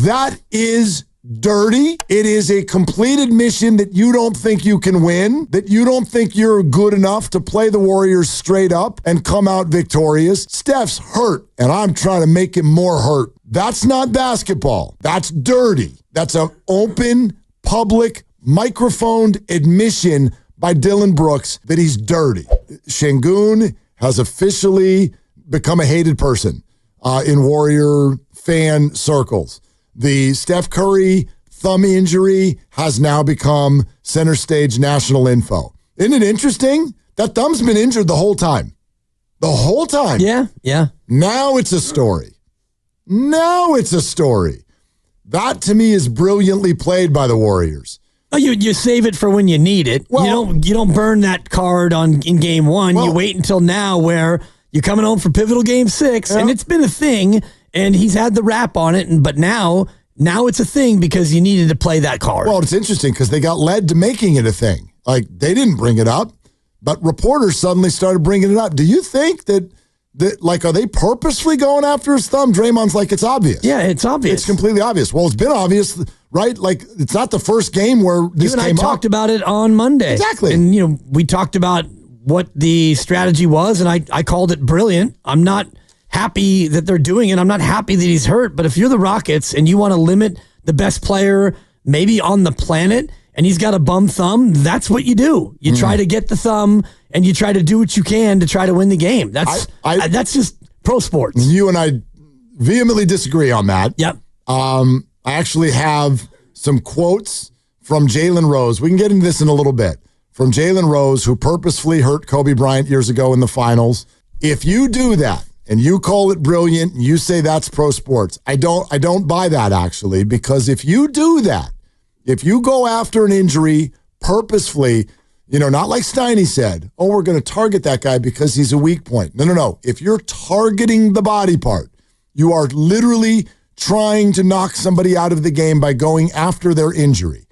That is dirty. It is a complete admission that you don't think you can win, that you don't think you're good enough to play the Warriors straight up and come out victorious. Steph's hurt, and I'm trying to make him more hurt. That's not basketball. That's dirty. That's an open, public, microphoned admission by Dillon Brooks that he's dirty. Şengün has officially become a hated person in Warrior fan circles. The Steph Curry thumb injury has now become center stage national info. Isn't it interesting? That thumb's been injured the whole time. The whole time. Yeah. Now it's a story. That, to me, is brilliantly played by the Warriors. Oh, you save it for when you need it. Well, you don't burn that card in game one. You wait until now where you're coming home for pivotal game 6, and it's been a thing, and he's had the rap on it, but now it's a thing because you needed to play that card. Well, it's interesting because they got led to making it a thing. Like, they didn't bring it up, but reporters suddenly started bringing it up. Do you think that are they purposefully going after his thumb? Draymond's like, it's obvious. Yeah, it's obvious. It's completely obvious. Well, it's been obvious, right? Like, it's not the first game where this came up. You and I talked about it on Monday. Exactly. And, we talked about what the strategy was, and I called it brilliant. I'm not happy that they're doing it. I'm not happy that he's hurt. But if you're the Rockets and you want to limit the best player maybe on the planet and he's got a bum thumb, that's what you do. You try to get the thumb and you try to do what you can to try to win the game. That's just pro sports. You and I vehemently disagree on that. Yep. I actually have some quotes from Jalen Rose. We can get into this in a little bit. From Jalen Rose, who purposefully hurt Kobe Bryant years ago in the finals. If you do that, and you call it brilliant, and you say that's pro sports, I don't buy that, actually, because if you do that, if you go after an injury purposefully, not like Steiny said, we're going to target that guy because he's a weak point. No. If you're targeting the body part, you are literally trying to knock somebody out of the game by going after their injury.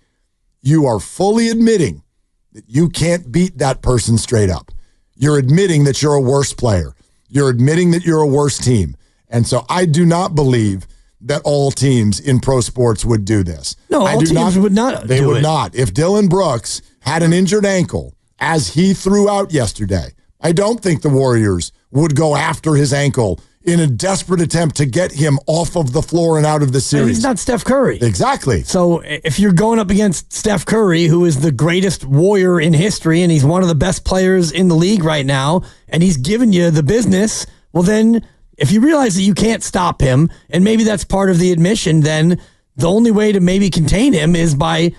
You are fully admitting that you can't beat that person straight up. You're admitting that you're a worse player. You're admitting that you're a worse team. And so I do not believe that all teams in pro sports would do this. No, all teams would not. They would not. If Dillon Brooks had an injured ankle, as he threw out yesterday, I don't think the Warriors would go after his ankle in a desperate attempt to get him off of the floor and out of the series. And he's not Steph Curry. Exactly. So if you're going up against Steph Curry, who is the greatest Warrior in history, and he's one of the best players in the league right now, and he's giving you the business, well then, if you realize that you can't stop him, and maybe that's part of the admission, then the only way to maybe contain him is by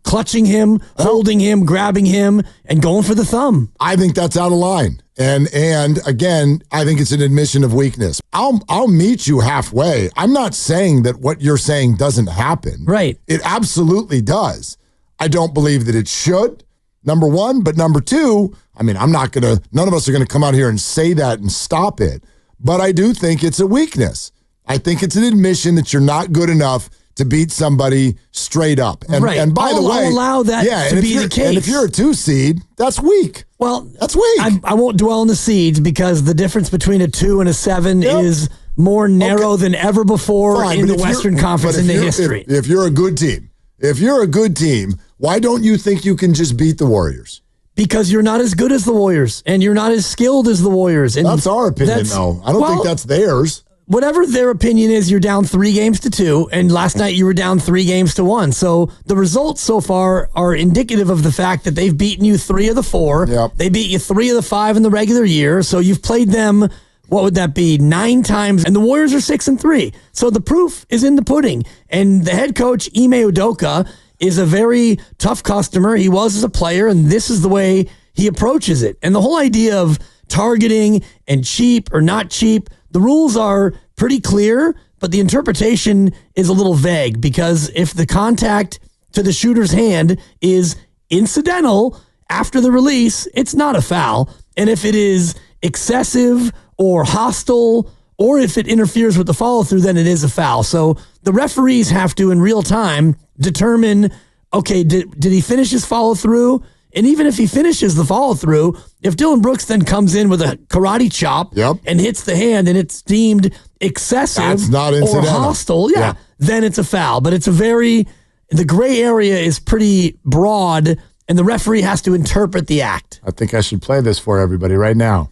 clutching him, holding him, grabbing him, and going for the thumb. I think that's out of line. And again, I think it's an admission of weakness. I'll meet you halfway. I'm not saying that what you're saying doesn't happen. Right. It absolutely does. I don't believe that it should, number one. But number two, none of us are going to come out here and say that and stop it. But I do think it's a weakness. I think it's an admission that you're not good enough to beat somebody straight up. And, right. And by the way, I'll allow that to be the case. And if you're a 2 seed, that's weak. Well, that's weak. I won't dwell on the seeds because the difference between a 2 and a 7 is more narrow than ever before in the Western Conference in the history. If you're a good team, why don't you think you can just beat the Warriors? Because you're not as good as the Warriors, and you're not as skilled as the Warriors. And that's our opinion, though. I don't think that's theirs. Whatever their opinion is, you're down 3-2, and last night you were down 3-1. So the results so far are indicative of the fact that they've beaten you 3 of the 4. Yep. They beat you 3 of the 5 in the regular year. So you've played them, what would that be, 9 times, and the Warriors are 6-3. So the proof is in the pudding. And the head coach, Ime Udoka, is a very tough customer. He was as a player, and this is the way he approaches it. And the whole idea of targeting and cheap or not cheap, the rules are pretty clear, but the interpretation is a little vague because if the contact to the shooter's hand is incidental after the release, it's not a foul. And if it is excessive or hostile, or if it interferes with the follow-through, then it is a foul. So the referees have to, in real time, determine, okay, did he finish his follow-through? And even if he finishes the follow-through, if Dillon Brooks then comes in with a karate chop and hits the hand and it's deemed excessive that's not or hostile, then it's a foul. But the gray area is pretty broad, and the referee has to interpret the act. I think I should play this for everybody right now.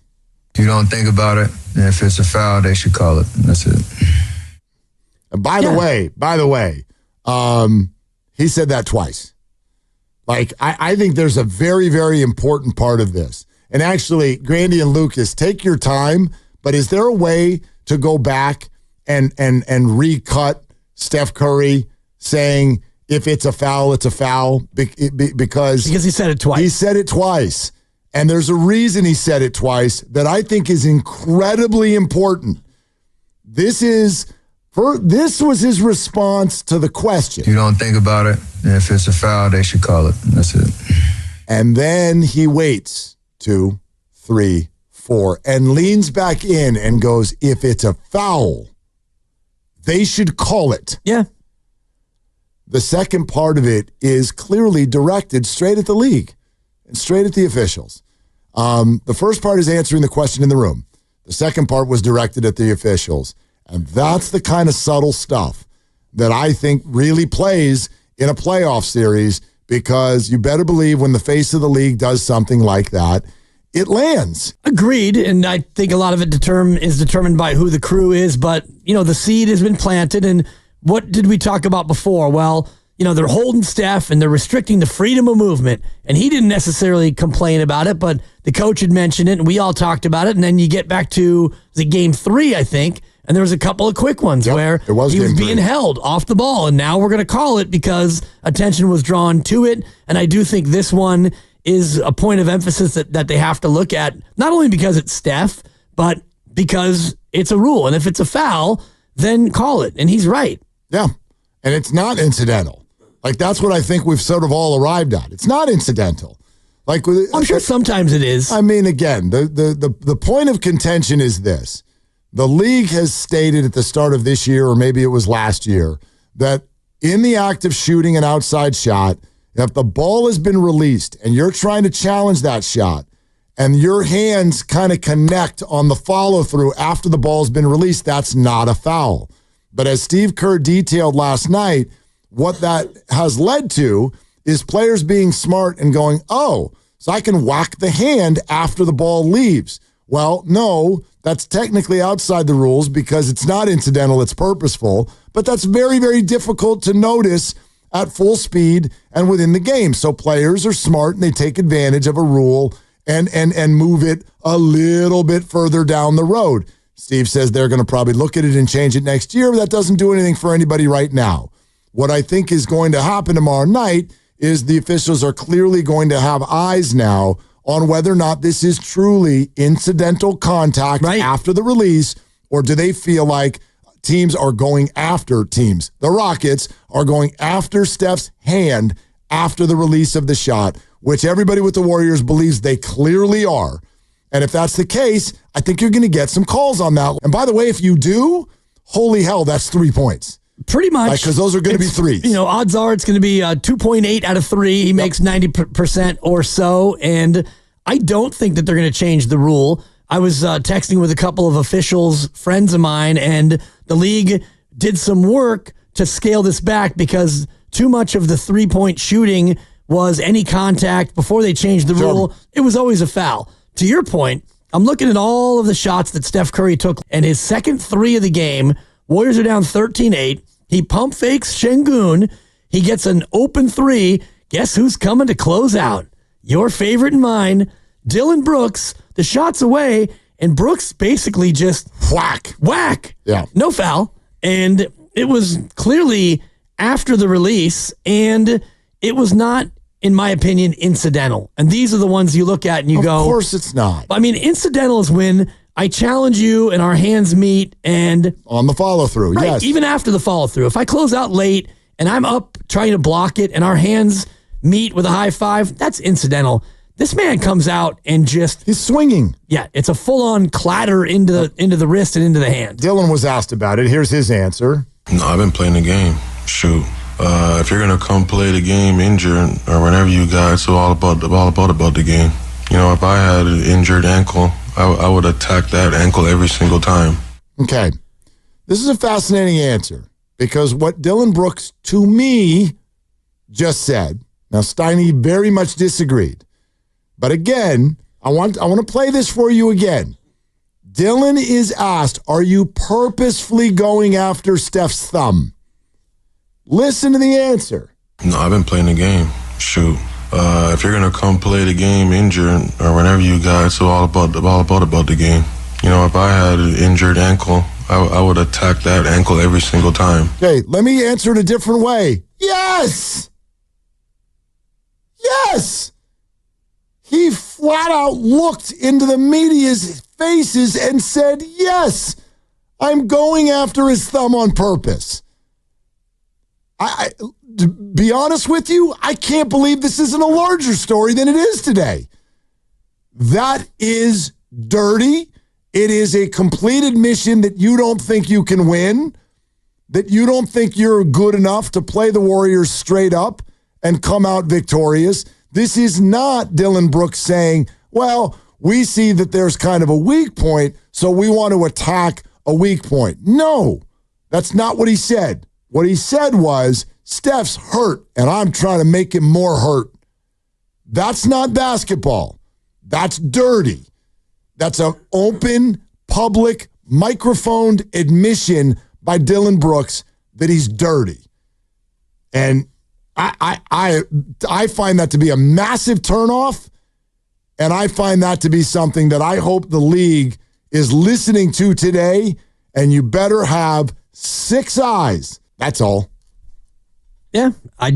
If you don't think about it, and if it's a foul, they should call it. That's it. And by the way, he said that twice. Like, I think there's a very, very important part of this. And actually, Grandy and Lucas, take your time, but is there a way to go back and recut Steph Curry saying if it's a foul, it's a foul? Because he said it twice. He said it twice. And there's a reason he said it twice that I think is incredibly important. This was his response to the question. If you don't think about it, and if it's a foul, they should call it. That's it. And then he waits 2, 3, 4, and leans back in and goes, if it's a foul, they should call it. Yeah. The second part of it is clearly directed straight at the league and straight at the officials. The first part is answering the question in the room. The second part was directed at the officials. And that's the kind of subtle stuff that I think really plays in a playoff series, because you better believe when the face of the league does something like that, it lands. Agreed, and I think a lot of it is determined by who the crew is, but, the seed has been planted, and what did we talk about before? Well, they're holding Steph, and they're restricting the freedom of movement, and he didn't necessarily complain about it, but the coach had mentioned it, and we all talked about it, and then you get back to game 3, I think, and there was a couple of quick ones where he was being held off the ball, and now we're going to call it because attention was drawn to it. And I do think this one is a point of emphasis that they have to look at, not only because it's Steph, but because it's a rule. And if it's a foul, then call it. And he's right. Yeah, and it's not incidental. Like, that's what I think we've sort of all arrived at. It's not incidental. Like, I'm sure sometimes it is. I mean, again, the point of contention is this. The league has stated at the start of this year, or maybe it was last year, that in the act of shooting an outside shot, if the ball has been released and you're trying to challenge that shot and your hands kind of connect on the follow-through after the ball's been released, that's not a foul. But as Steve Kerr detailed last night, what that has led to is players being smart and going, oh, so I can whack the hand after the ball leaves. Well, no, that's technically outside the rules because it's not incidental, it's purposeful, but that's very, very difficult to notice at full speed and within the game. So players are smart and they take advantage of a rule and move it a little bit further down the road. Steve says they're going to probably look at it and change it next year, but that doesn't do anything for anybody right now. What I think is going to happen tomorrow night is the officials are clearly going to have eyes now on whether or not this is truly incidental contact after the release, or do they feel like teams are going after teams? The Rockets are going after Steph's hand after the release of the shot, which everybody with the Warriors believes they clearly are. And if that's the case, I think you're going to get some calls on that. And by the way, if you do, holy hell, that's 3 points. Pretty much. Because those are going to be threes. Odds are it's going to be 2.8 out of 3. He makes 90% or so. And I don't think that they're going to change the rule. I was texting with a couple of officials, friends of mine, and the league did some work to scale this back because too much of the three-point shooting was any contact. Before they changed the rule, it was always a foul. To your point, I'm looking at all of the shots that Steph Curry took, and his second 3 of the game, Warriors are down 13-8. He pump fakes Şengün. He gets an open 3. Guess who's coming to close out? Your favorite and mine, Dillon Brooks. The shot's away, and Brooks basically just whack. Yeah. No foul. And it was clearly after the release, and it was not, in my opinion, incidental. And these are the ones you look at and you go, of course it's not. I mean, incidental is when I challenge you and our hands meet and on the follow through, yes. Even after the follow through. If I close out late and I'm up trying to block it and our hands meet with a high five, that's incidental. This man comes out and he's swinging. Yeah, it's a full on clatter into the wrist and into the hand. Dillon was asked about it. Here's his answer. No, I've been playing the game. Shoot. If you're gonna come play the game injured or whenever you got, it's all about the game. You know, if I had an injured ankle, I would attack that ankle every single time. Okay. This is a fascinating answer because what Dillon Brooks, to me, just said, now Steiny very much disagreed. But again, I want to play this for you again. Dillon is asked, are you purposefully going after Steph's thumb? Listen to the answer. No, I've been playing the game. Shoot. If you're going to come play the game injured or whenever you got, it's all about the game. You know, if I had an injured ankle, I would attack that ankle every single time. Okay, let me answer it a different way. Yes! Yes! He flat out looked into the media's faces and said, yes, I'm going after his thumb on purpose. To be honest with you, I can't believe this isn't a larger story than it is today. That is dirty. It is a complete admission that you don't think you can win, that you don't think you're good enough to play the Warriors straight up and come out victorious. This is not Dillon Brooks saying, well, we see that there's kind of a weak point, so we want to attack a weak point. No, that's not what he said. What he said was, Steph's hurt, and I'm trying to make him more hurt. That's not basketball. That's dirty. That's an open, public, microphoned admission by Dillon Brooks that he's dirty. And I find that to be a massive turnoff, and I find that to be something that I hope the league is listening to today, and you better have 6 eyes. That's all. Yeah, I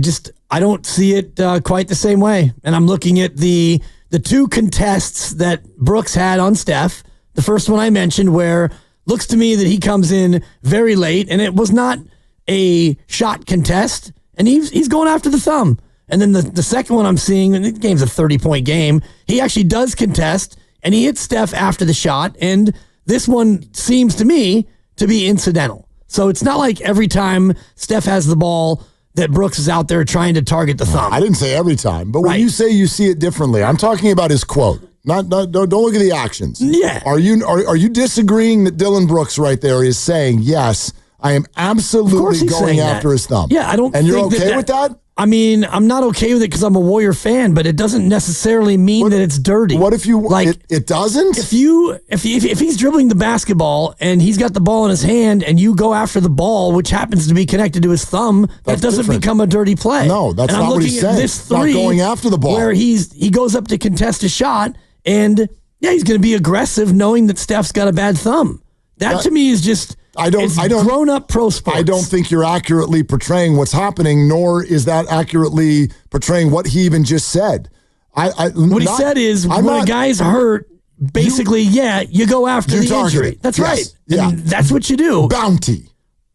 don't see it quite the same way. And I'm looking at the 2 contests that Brooks had on Steph. The first one I mentioned, where looks to me that he comes in very late, and it was not a shot contest, and he's going after the thumb. And then the second one I'm seeing, and the game's a 30-point game, he actually does contest, and he hits Steph after the shot, and this one seems to me to be incidental. So it's not like every time Steph has the ball that Brooks is out there trying to target the thumb. I didn't say every time, but when you say you see it differently, I'm talking about his quote. Don't look at the actions. Yeah. Are you disagreeing that Dillon Brooks right there is saying, yes, I am absolutely going after his thumb? Yeah, I don't. And you're okay with that? I mean, I'm not okay with it because I'm a Warrior fan, but it doesn't necessarily mean that it's dirty. What if you like? It doesn't. If he's dribbling the basketball and he's got the ball in his hand, and you go after the ball, which happens to be connected to his thumb, that doesn't become a dirty play. No, that's not what he's saying. This not going after the ball, where he goes up to contest a shot, and he's going to be aggressive, knowing that Steph's got a bad thumb. That to me is just. I don't grown up pro sports. I don't think you're accurately portraying what's happening, nor is that accurately portraying what he even just said. What he said is when a guy's hurt, basically, you go after the injury. That's right. Yeah. And that's what you do. Bounty.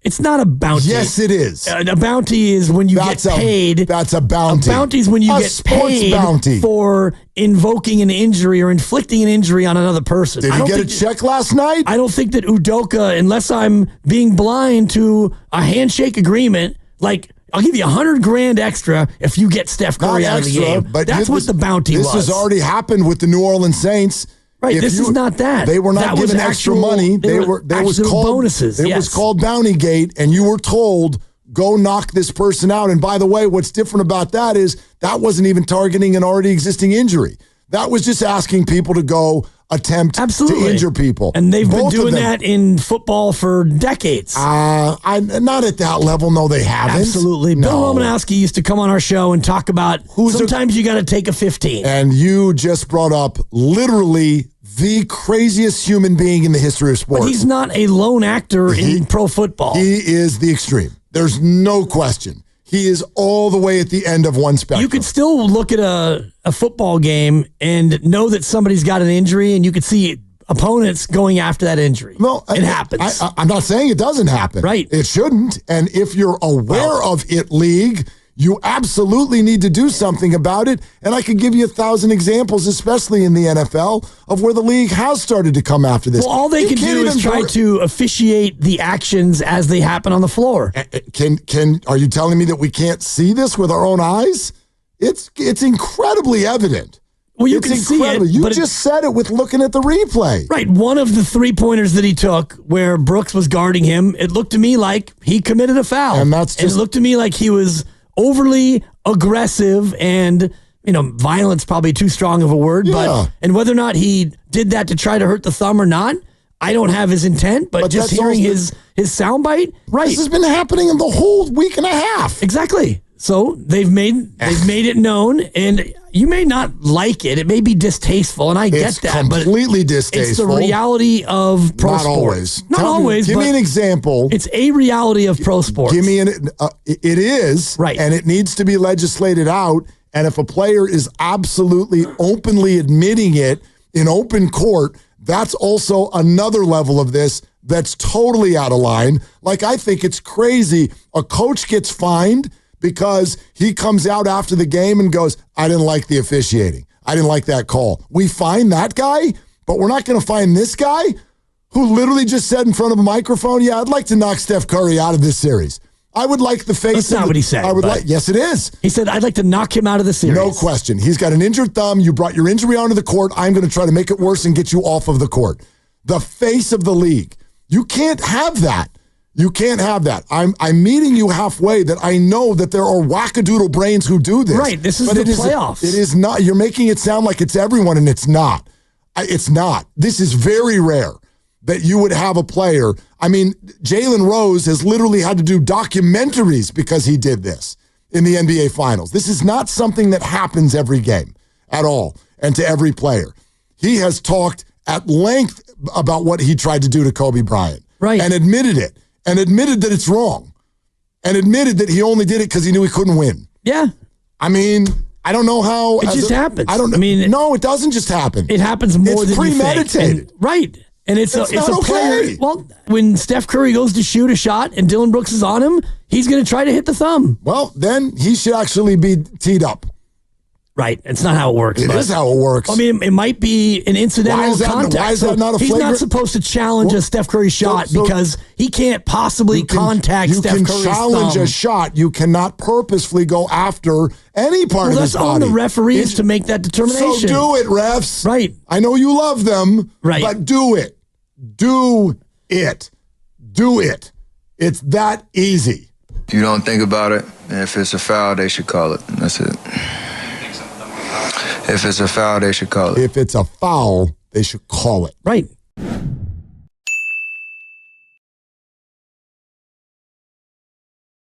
It's not a bounty. Yes, it is. A bounty is when you get paid. That's a bounty. A bounty is when you get paid for invoking an injury or inflicting an injury on another person. Did he get a check last night? I don't think that Udoka, unless I'm being blind to a handshake agreement, like I'll give you $100,000 extra if you get Steph Curry out of the game. But that's what the bounty was. This has already happened with the New Orleans Saints. Right, this is not that. They were not given extra money. They was called bonuses. It was called Bounty Gate, and you were told, go knock this person out. And by the way, what's different about that is that wasn't even targeting an already existing injury. That was just asking people to go attempt to injure people. And they've been doing that in football for decades. Not at that level. No, they haven't. Absolutely. No. Bill Romanowski used to come on our show and talk about sometimes you got to take a 15. And you just brought up literally the craziest human being in the history of sports. But he's not a lone actor in pro football. He is the extreme. There's no question. He is all the way at the end of one spectrum. You could still look at a football game and know that somebody's got an injury, and you could see opponents going after that injury. Well, it happens. I'm not saying it doesn't happen. Right. It shouldn't. And if you're aware of it, league, you absolutely need to do something about it. And I could give you 1,000 examples, especially in the NFL, of where the league has started to come after this. Well, all they can do is try to officiate the actions as they happen on the floor. Are you telling me that we can't see this with our own eyes? It's incredibly evident. Well, you it's can incredible. see it. You just said it with looking at the replay. Right. One of the 3-pointers that he took where Brooks was guarding him, it looked to me like he committed a foul. And it looked to me like he was overly aggressive and, violence probably too strong of a word. Yeah. And whether or not he did that to try to hurt the thumb or not, I don't have his intent, but just hearing his soundbite, right. This has been happening in the whole week and a half. Exactly. So they've made it known, and you may not like it. It may be distasteful, and I get that. It's completely distasteful. It's the reality of pro sports. Always. Not always. Give me an example. It's a reality of pro sports. Give me it is, right, and it needs to be legislated out. And if a player is absolutely openly admitting it in open court, that's also another level of this that's totally out of line. Like, I think it's crazy. A coach gets fined because he comes out after the game and goes, I didn't like the officiating. I didn't like that call. We fine that guy, but we're not going to fine this guy who literally just said in front of a microphone, yeah, I'd like to knock Steph Curry out of this series. I would like the face. That's not what he said. Yes, it is. He said, I'd like to knock him out of the series. No question. He's got an injured thumb. You brought your injury onto the court. I'm going to try to make it worse and get you off of the court. The face of the league. You can't have that. You can't have that. I'm meeting you halfway that I know that there are wackadoodle brains who do this. Right. This is the playoffs. It is not. You're making it sound like it's everyone, and it's not. It's not. This is very rare that you would have a player. I mean, Jalen Rose has literally had to do documentaries because he did this in the NBA Finals. This is not something that happens every game at all and to every player. He has talked at length about what he tried to do to Kobe Bryant. Right. And admitted it. And admitted that it's wrong. And admitted that he only did it because he knew he couldn't win. Yeah. I mean, I don't know how. It just happens. I don't know. No, it doesn't just happen. It happens more than you think. It's premeditated. Right. And it's a player. Okay. Well, when Steph Curry goes to shoot a shot and Dillon Brooks is on him, he's going to try to hit the thumb. Well, then he should actually be teed up. Right. It's not how it works. It is how it works. I mean, it might be an incidental contact. Why is that not a flagrant? He's not supposed to challenge a Steph Curry shot because he can't possibly contact Steph Curry's thumb. You can challenge a shot. You cannot purposefully go after any part of his body. That's on the referees to make that determination. So do it, refs. Right. I know you love them, right, but do it. Do it. Do it. It's that easy. You don't think about it. If it's a foul, they should call it. That's it. If it's a foul, they should call it. If it's a foul, they should call it. Right.